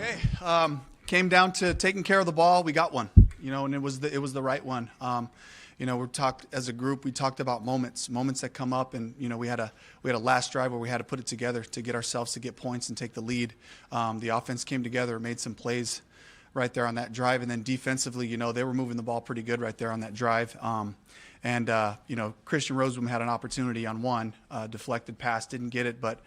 Hey, came down to taking care of the ball. We got one, and it was the right one. We talked as a group. We talked about moments that come up, and we had a last drive where we had to put it together to get ourselves to get points and take the lead. The offense came together, made some plays right there on that drive, and then defensively, they were moving the ball pretty good right there on that drive. Christian Rosewoom had an opportunity on one deflected pass, didn't get it, but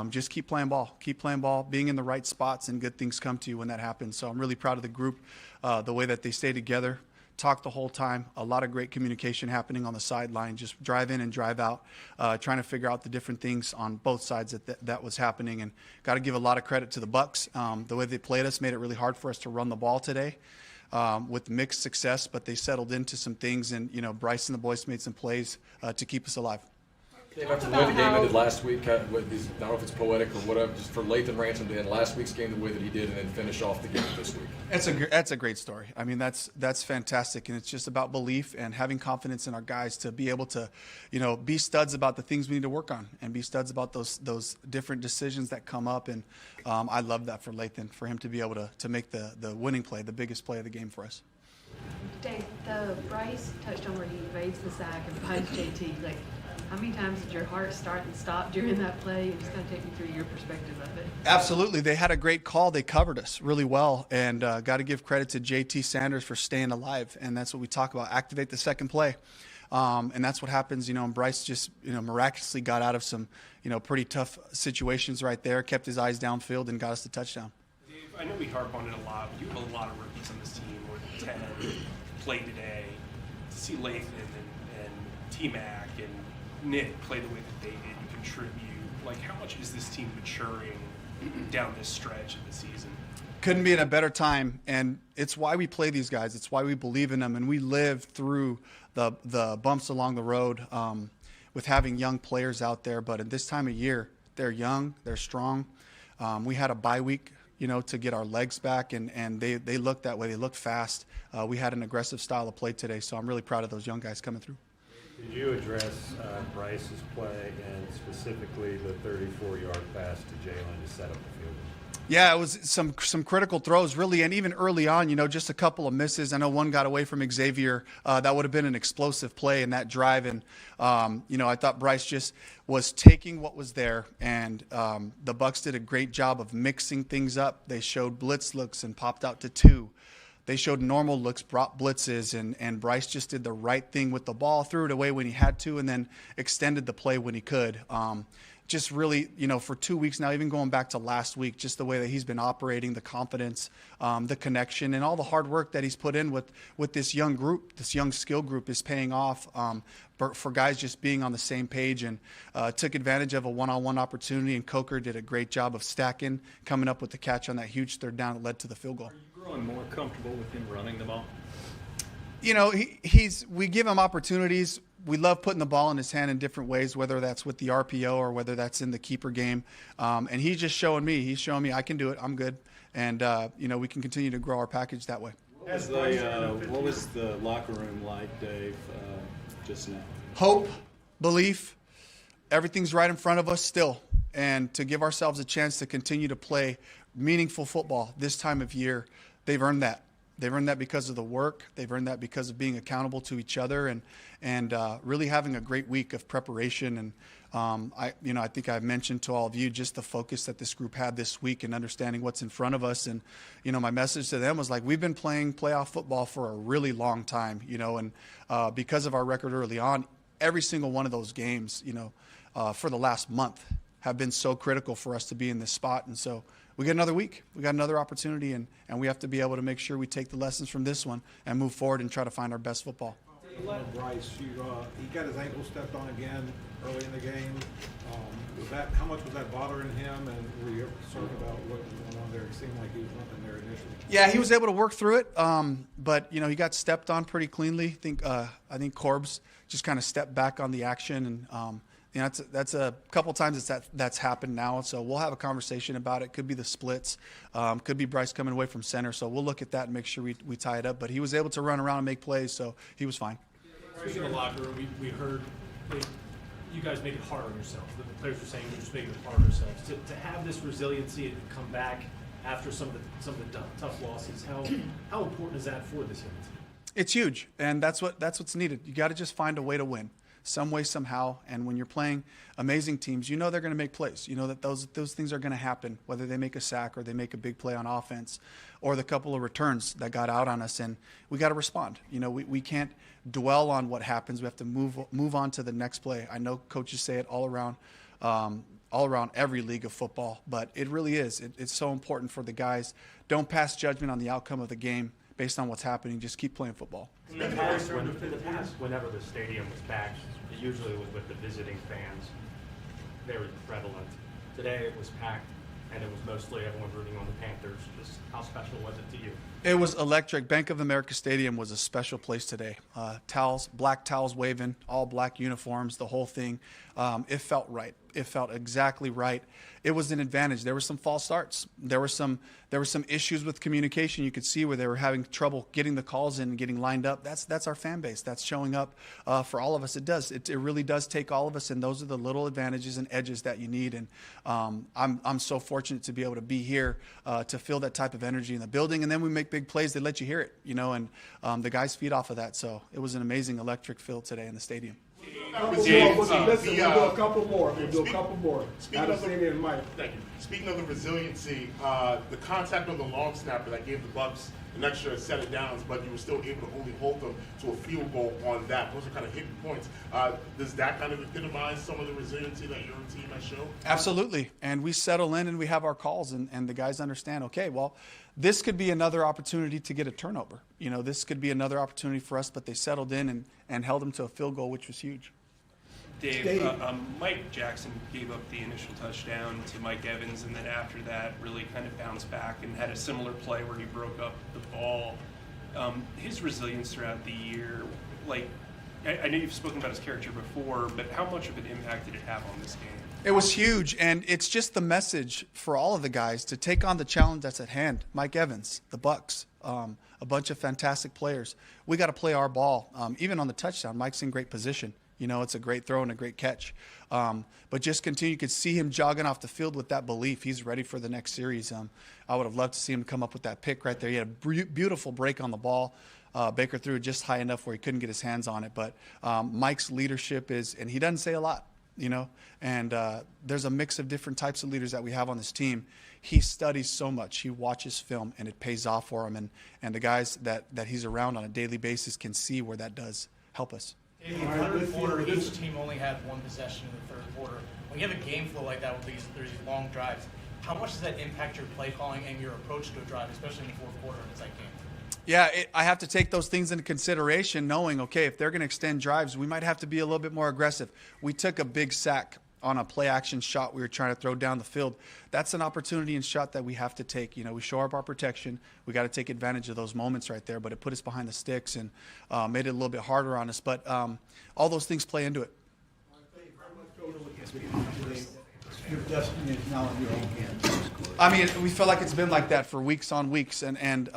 just keep playing ball, being in the right spots, and good things come to you when that happens. So I'm really proud of the group, the way that they stay together, talk the whole time, a lot of great communication happening on the sideline, just drive in and drive out, trying to figure out the different things on both sides that was happening. And got to give a lot of credit to the Bucs. The way they played us made it really hard for us to run the ball today. With mixed success, but they settled into some things, and Bryce and the boys made some plays to keep us alive. Dave, after the way the game ended last week, I don't know if it's poetic or whatever, just for Lathan Ransom to end last week's game the way that he did, and then finish off the game this week. That's a great story. I mean, that's fantastic, and it's just about belief and having confidence in our guys to be able to, be studs about the things we need to work on, and be studs about those different decisions that come up. And I love that for Lathan, for him to be able to make the winning play, the biggest play of the game for us. Dave, the Bryce touched on where he waves the sack and finds JT. How many times did your heart start and stop during that play? And just kind of take me through your perspective of it. Absolutely. They had a great call. They covered us really well. And got to give credit to JT Sanders for staying alive. And that's what we talk about, activate the second play. And that's what happens, and Bryce just, miraculously got out of some, pretty tough situations right there, kept his eyes downfield, and got us the touchdown. Dave, I know we harp on it a lot, but you have a lot of rookies on this team, more than 10 play today. To see Lathan and T-Mac and Nick play the way that they did and contribute, how much is this team maturing down this stretch of the season? Couldn't be in a better time, and it's why we play these guys. It's why we believe in them, and we live through the bumps along the road with having young players out there. But at this time of year, they're young, they're strong. We had a bye week, to get our legs back, and they looked that way. They looked fast. We had an aggressive style of play today, so I'm really proud of those young guys coming through. Did you address Bryce's play and specifically the 34-yard pass to Jalen to set up the field goal? Yeah, it was some critical throws, really, and even early on, just a couple of misses. I know one got away from Xavier. That would have been an explosive play in that drive, and I thought Bryce just was taking what was there, and the Bucs did a great job of mixing things up. They showed blitz looks and popped out to two. They showed normal looks, brought blitzes, and Bryce just did the right thing with the ball, threw it away when he had to, and then extended the play when he could. Just really, for 2 weeks now, even going back to last week, just the way that he's been operating, the confidence, the connection, and all the hard work that he's put in with this young group, this young skill group is paying off for guys just being on the same page, and took advantage of a one-on-one opportunity, and Coker did a great job of stacking, coming up with the catch on that huge third down that led to the field goal. Are you growing more comfortable with him running the ball? We give him opportunities. We love putting the ball in his hand in different ways, whether that's with the RPO or whether that's in the keeper game. And he's just showing me. He's showing me I can do it. I'm good. And, we can continue to grow our package that way. What was the locker room like, Dave, just now? Hope, belief, everything's right in front of us still. And to give ourselves a chance to continue to play meaningful football this time of year, they've earned that. They've earned that because of the work. They've earned that because of being accountable to each other and really having a great week of preparation. And I think I've mentioned to all of you just the focus that this group had this week and understanding what's in front of us. And my message to them was we've been playing playoff football for a really long time. And because of our record early on, every single one of those games, for the last month, have been so critical for us to be in this spot. And so we got another week. We got another opportunity, and we have to be able to make sure we take the lessons from this one and move forward and try to find our best football. Bryce, he got his ankle stepped on again early in the game. How much was that bothering him, and were you ever concerned about what was going on there? It seemed like he was limping there initially. Yeah, he was able to work through it, but he got stepped on pretty cleanly. I think Corbs just kind of stepped back on the action, and that's a couple times that's happened now. So we'll have a conversation about it. Could be the splits, could be Bryce coming away from center. So we'll look at that and make sure we tie it up. But he was able to run around and make plays, so he was fine. Speaking of the locker room, we heard you guys made it hard on yourselves. The players were saying you're just making it hard on yourselves. To have this resiliency and come back after some of the tough losses. How important is that for this young team? It's huge, and that's what's needed. You got to just find a way to win, some way, somehow. And when you're playing amazing teams, you know they're going to make plays. You know that those things are going to happen, whether they make a sack or they make a big play on offense, or the couple of returns that got out on us. And we got to respond. You know, we can't dwell on what happens. We have to move on to the next play. I know coaches say it all around every league of football, but it really is. It's so important for the guys. Don't pass judgment on the outcome of the game based on what's happening. Just keep playing football. In the past, whenever the stadium was packed, it usually was with the visiting fans. They were prevalent. Today it was packed, and it was mostly everyone rooting on the Panthers. Just how special was it to you? It was electric. Bank of America Stadium was a special place today. Towels, black towels waving, all black uniforms, the whole thing. It felt right. It felt exactly right. It was an advantage. There were some false starts. There were some issues with communication. You could see where they were having trouble getting the calls in and getting lined up. That's our fan base. That's showing up for all of us. It does. It really does take all of us, and those are the little advantages and edges that you need. And I'm so fortunate to be able to be here to feel that type of energy in the building. And then we make big plays. They let you hear it, you know, and the guys feed off of that. So it was an amazing electric field today in the stadium. Listen, we'll do a couple more. Speaking of the resiliency, the contact on the long snapper that gave the Bucks an extra set of downs, but you were still able to only hold them to a field goal on that. Those are kind of hidden points. Does that kind of epitomize some of the resiliency that your team has shown? Absolutely. And we settle in and we have our calls, and the guys understand, okay, well, this could be another opportunity to get a turnover. You know, this could be another opportunity for us, but they settled in and held them to a field goal, which was huge. Dave, Mike Jackson gave up the initial touchdown to Mike Evans, and then after that really kind of bounced back and had a similar play where he broke up the ball. His resilience throughout the year, like, I know you've spoken about his character before, but how much of an impact did it have on this game? It was huge, and it's just the message for all of the guys to take on the challenge that's at hand. Mike Evans, the Bucks, a bunch of fantastic players. We got to play our ball. Even on the touchdown, Mike's in great position. You know, it's a great throw and a great catch. But just continue. You could see him jogging off the field with that belief. He's ready for the next series. I would have loved to see him come up with that pick right there. He had a beautiful break on the ball. Baker threw it just high enough where he couldn't get his hands on it. But Mike's leadership is, and he doesn't say a lot, you know, and there's a mix of different types of leaders that we have on this team. He studies so much. He watches film, and it pays off for him. And the guys that he's around on a daily basis can see where that does help us. In the third quarter, each team only had one possession in the third quarter. When you have a game flow like that with these long drives, how much does that impact your play calling and your approach to a drive, especially in the fourth quarter of a tight game? Yeah, I have to take those things into consideration, knowing, okay, if they're going to extend drives, we might have to be a little bit more aggressive. We took a big sack on a play-action shot we were trying to throw down the field. That's an opportunity and shot that we have to take. You know, we shore up our protection. We got to take advantage of those moments right there, but it put us behind the sticks and made it a little bit harder on us. But all those things play into it. Your destiny is now in your own hands. I mean, we feel like it's been like that for weeks on weeks, and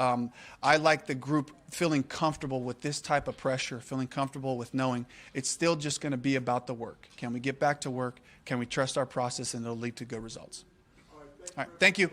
I like the group feeling comfortable with this type of pressure, feeling comfortable with knowing it's still just going to be about the work. Can we get back to work? Can we trust our process, and it'll lead to good results? All right, thank you.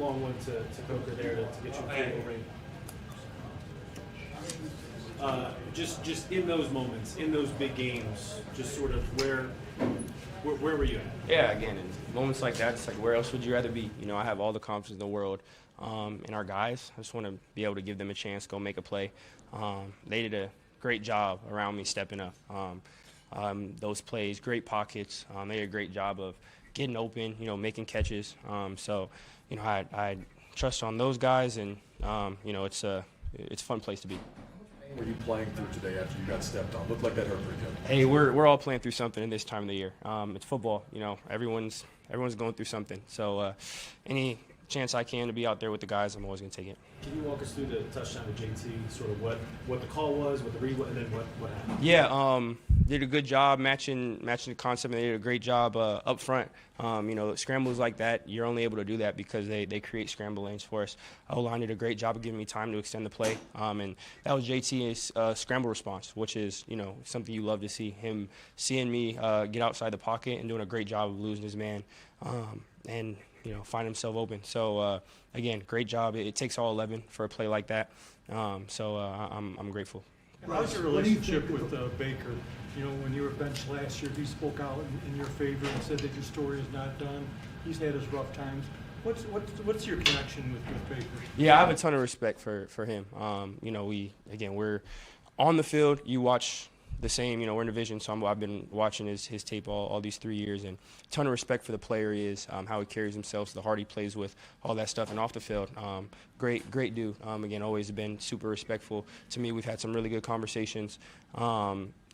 long one to Coker there to get you a field goal range. Just in those moments, in those big games, just sort of where were you at? Yeah, again, in moments like that, it's like, where else would you rather be? You know, I have all the confidence in the world in our guys. I just want to be able to give them a chance, go make a play. They did a great job around me stepping up. Those plays, great pockets. They did a great job of getting open, you know, making catches. So, you know, I trust on those guys, and, you know, it's a fun place to be. Were you playing through today after you got stepped on? Looked like that hurt pretty good. Hey, we're all playing through something in this time of the year. It's football, you know. Everyone's going through something. So any chance I can to be out there with the guys, I'm always going to take it. Can you walk us through the touchdown to JT, sort of what the call was, what the read, and then what happened? Yeah, did a good job matching the concept, and they did a great job up front. You know, scrambles like that, you're only able to do that because they create scramble lanes for us. O-line did a great job of giving me time to extend the play, and that was JT's scramble response, which is, you know, something you love to see, him seeing me get outside the pocket and doing a great job of losing his man, and, you know, find himself open. So, again, great job. It takes all 11 for a play like that, so I'm grateful. How's your relationship with Baker? You know, when you were benched last year, he spoke out in your favor and said that your story is not done. He's had his rough times. What's your connection with Baker? Yeah, I have a ton of respect for him. You know, we're on the field. You watch the same. You know, we're in division, so I've been watching his tape all these 3 years, and a ton of respect for the player he is, how he carries himself, the heart he plays with, all that stuff, and off the field. Great dude. Again, always been super respectful to me. We've had some really good conversations.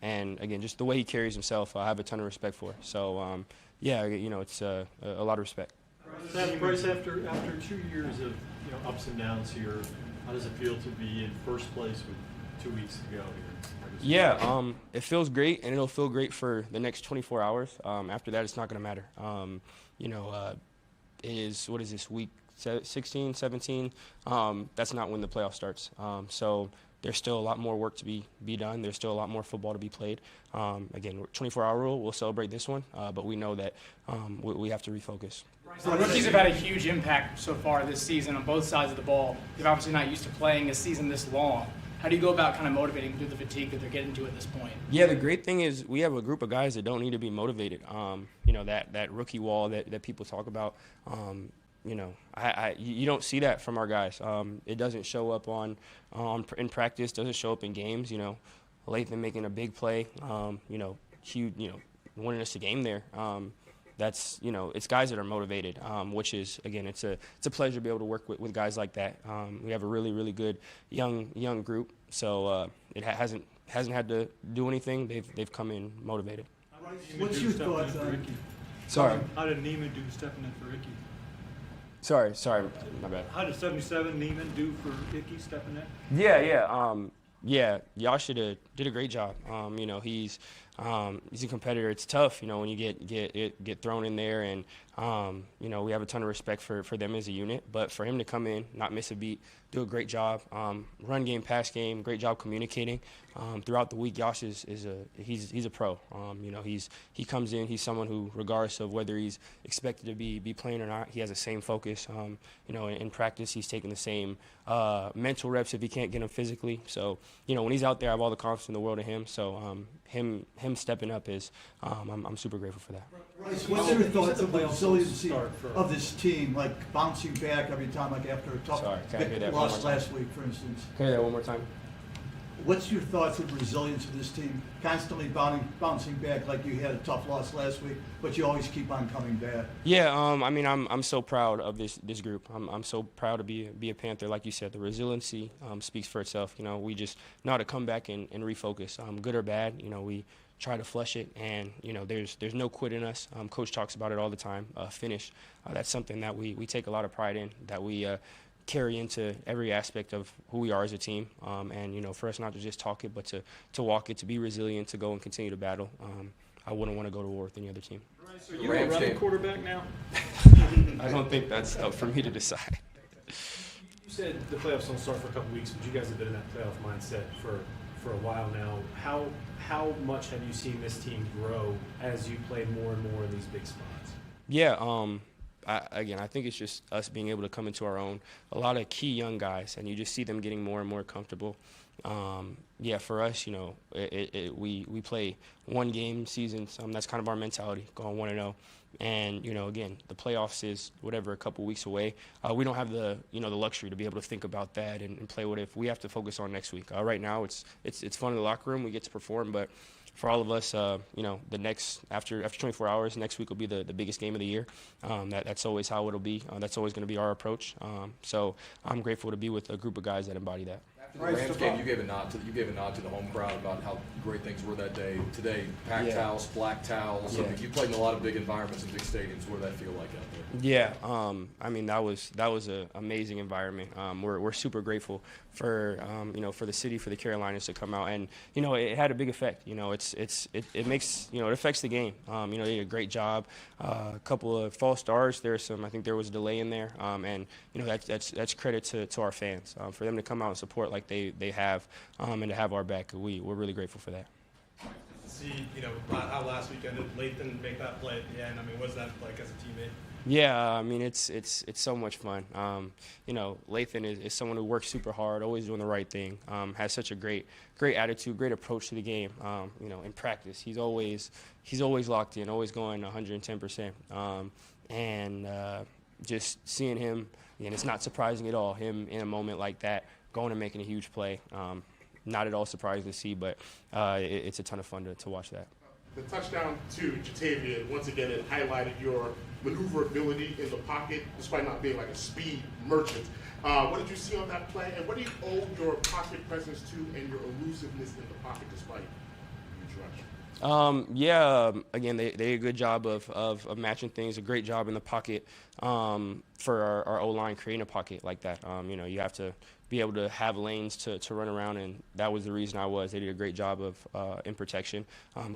And again, just the way he carries himself, I have a ton of respect for. So, yeah, you know, it's a lot of respect. Bryce, after 2 years of ups and downs here, how does it feel to be in first place with 2 weeks to go here? Yeah, it feels great, and it'll feel great for the next 24 hours. After that, it's not going to matter. You know, what is this, week 16, 17? That's not when the playoff starts. So there's still a lot more work to be done. There's still a lot more football to be played. Again, 24-hour rule, we'll celebrate this one, but we know that we have to refocus. The rookies have had a huge impact so far this season on both sides of the ball. They're obviously not used to playing a season this long. How do you go about kind of motivating through the fatigue that they're getting to at this point? Yeah, the great thing is we have a group of guys that don't need to be motivated. You know, that rookie wall that people talk about, you know, you don't see that from our guys. It doesn't show up in practice, doesn't show up in games. You know, Lathan making a big play, you know, huge, you know, winning us the game there. That's, you know, it's guys that are motivated, which is, again, it's a pleasure to be able to work with guys like that. We have a really, really good young group, so it hasn't had to do anything. They've come in motivated. What's your thoughts on Ricky? Sorry. How did Neiman do stepping in for Ricky? Sorry, my bad. How did 77 Neiman do for Ricky stepping in? Yeah, Yasha did a great job. You know, he's a competitor. It's tough, you know, when you get thrown in there, and you know, we have a ton of respect for them as a unit. But for him to come in, not miss a beat, do a great job, run game, pass game, great job communicating throughout the week. Yash he's a pro. You know, he comes in. He's someone who, regardless of whether he's expected to be playing or not, he has the same focus. You know, in practice, he's taking the same mental reps if he can't get them physically. So, you know, when he's out there, I have all the confidence in the world in him. So him stepping up is, I'm super grateful for that. Bryce, what's your thoughts of the resiliency of this team, like bouncing back every time, like after a tough loss last week, for instance? Can I hear that one more time? What's your thoughts of the resilience of this team, constantly bouncing back, like you had a tough loss last week, but you always keep on coming back? Yeah, I mean, I'm so proud of this group. I'm so proud to be a Panther. Like you said, the resiliency speaks for itself. You know, we just know how to come back and refocus. Good or bad, you know, we try to flush it, and you know, there's no quit in us. Coach talks about it all the time. Finish. That's something that we take a lot of pride in, that we carry into every aspect of who we are as a team. And you know, for us not to just talk it, but to walk it, to be resilient, to go and continue to battle. I wouldn't want to go to war with any other team. Are you a running quarterback now? I don't think that's up for me to decide. You said the playoffs don't start for a couple weeks, but you guys have been in that playoff mindset for a while now. How much have you seen this team grow as you play more and more in these big spots? Yeah, I think it's just us being able to come into our own. A lot of key young guys, and you just see them getting more and more comfortable. For us, we play one game seasons. That's kind of our mentality, going 1-0. And, again, the playoffs is a couple weeks away. We don't have the luxury to be able to think about that and play what if. We have to focus on next week. Right now, it's fun in the locker room. We get to perform, but for all of us, the next after 24 hours, next week will be the biggest game of the year. That's always how it'll be. That's always going to be our approach. So I'm grateful to be with a group of guys that embody that. After the Rams game, you gave a nod to the home crowd about how great things were that day. Today, packed house, black towels. Yeah. I mean, you played in a lot of big environments and big stadiums. What did that feel like out there? Yeah, that was an amazing environment. We're super grateful for for the city, for the Carolinas to come out, and it had a big effect. It makes it affects the game. They did a great job. A couple of false starts. I think there was a delay in there, and that's credit to our fans for them to come out and support like they have, and to have our back. We're really grateful for that. See, how last week ended, Lathan make that play at the end. I mean, what's that like as a teammate? Yeah, it's so much fun. Lathan is someone who works super hard, always doing the right thing. Has such a great attitude, great approach to the game. In practice, he's always locked in, always going 110%. Just seeing him, and it's not surprising at all. Him in a moment like that, going and making a huge play. Not at all surprising to see, but it's a ton of fun to watch that. The touchdown to Jatavian, once again, it highlighted your maneuverability in the pocket, despite not being like a speed merchant. What did you see on that play, and what do you owe your pocket presence to and your elusiveness in the pocket despite huge rush? Again, they did a good job of matching things, a great job in the pocket for our O-line creating a pocket like that. You have to be able to have lanes to run around, and that was the reason they did a great job of in protection.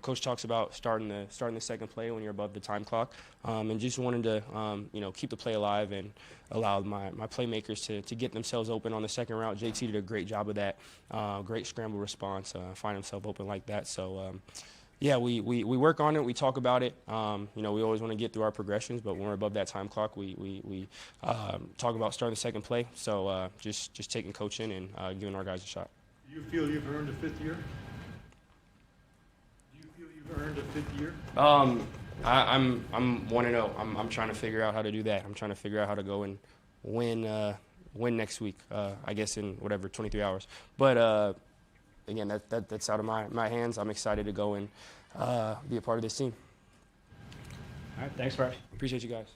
Coach talks about starting the second play when you're above the time clock, and just wanted to keep the play alive and allow my playmakers to get themselves open on the second route. JT did a great job of that, great scramble response, find himself open like that. So we work on it. We talk about it. We always want to get through our progressions, but when we're above that time clock, we talk about starting the second play. So just taking coaching and giving our guys a shot. Do you feel you've earned a fifth year? I'm 1-0. I'm trying to figure out how to do that. I'm trying to figure out how to go and win next week. I guess in 23 hours. But again, that's out of my hands. I'm excited to go and be a part of this team. All right, thanks, Bryce. Appreciate you guys.